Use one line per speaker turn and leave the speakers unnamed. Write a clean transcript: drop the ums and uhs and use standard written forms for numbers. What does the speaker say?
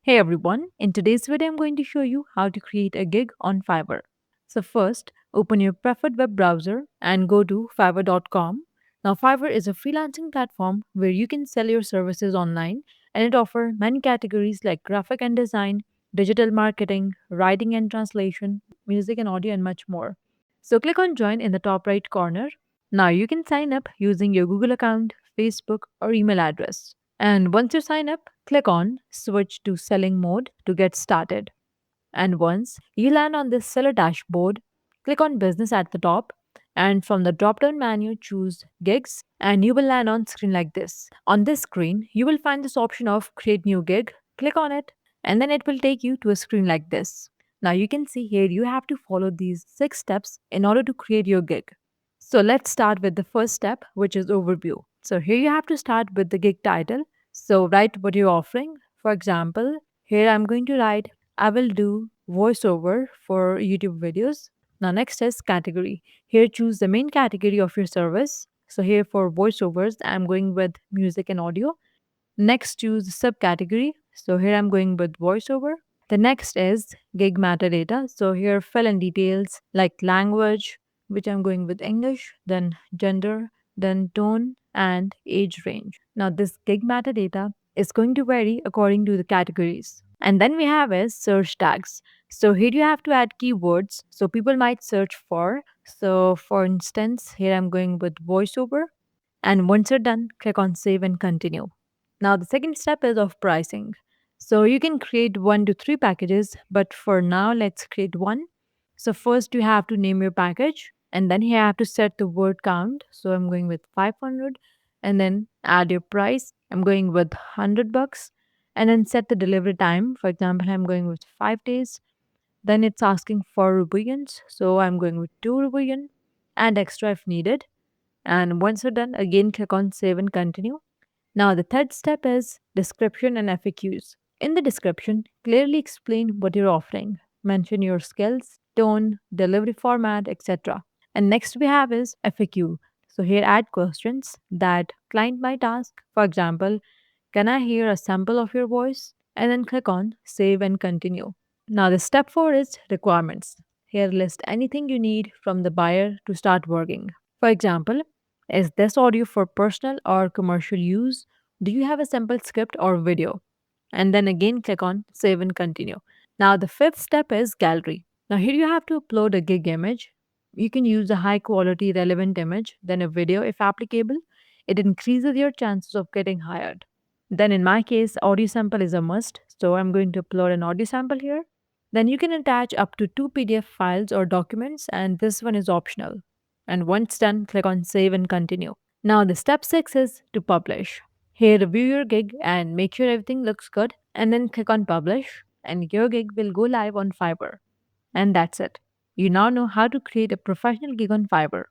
Hey everyone, in today's video, I'm going to show you how to create a gig on Fiverr. So, first, open your preferred web browser and go to fiverr.com. Now, Fiverr is a freelancing platform where you can sell your services online and it offers many categories like graphic and design, digital marketing, writing and translation, music and audio, and much more. So, click on join in the top right corner. Now, you can sign up using your Google account, Facebook, or email address. And once you sign up, click on Switch to Selling Mode to get started. And once you land on this seller dashboard, click on Business at the top. And from the drop down menu, choose Gigs, and you will land on screen like this. On this screen, you will find this option of Create New Gig. Click on it, and then it will take you to a screen like this. Now you can see here you have to follow these 6 steps in order to create your gig. So let's start with the first step, which is overview. So here you have to start with the gig title. So write what you're offering. For example, here I'm going to write, I will do voiceover for YouTube videos. Now next is category. Here choose the main category of your service. So here for voiceovers, I'm going with music and audio. Next, choose subcategory. So here I'm going with voiceover. The next is gig metadata. So here fill in details like language, which I'm going with English, then gender, then tone, and age range. Now this gig metadata is going to vary according to the categories. And then we have is search tags. So here you have to add keywords. So people might search for. So for instance, here I'm going with voiceover. And once you're done, click on save and continue. Now, the second step is of pricing. So you can create 1 to 3 packages, but for now, let's create one. So first, you have to name your package, and then you have to set the word count. So I'm going with 500, and then add your price. I'm going with 100 bucks, and then set the delivery time. For example, I'm going with 5 days. Then it's asking for rupees, so I'm going with 2 rupees and extra if needed. And once you're done, again click on save and continue. Now, the third step is description and FAQs. In the description, clearly explain what you're offering. Mention your skills, tone, delivery format, etc. And next we have is FAQ. So here add questions that client might ask. For example, can I hear a sample of your voice? And then click on save and continue. Now the step 4 is requirements. Here list anything you need from the buyer to start working. For example, is this audio for personal or commercial use? Do you have a sample script or video? And then again click on save and continue. Now the fifth step is gallery. Now here you have to upload a gig image. You can use a high quality relevant image, then a video if applicable. It increases your chances of getting hired. Then in my case, audio sample is a must. So I'm going to upload an audio sample here. Then you can attach up to 2 PDF files or documents, and this one is optional. And once done, click on save and continue. Now the step 6 is to publish. Here review your gig and make sure everything looks good, and then click on publish, and your gig will go live on Fiverr. And that's it. You now know how to create a professional gig on Fiverr.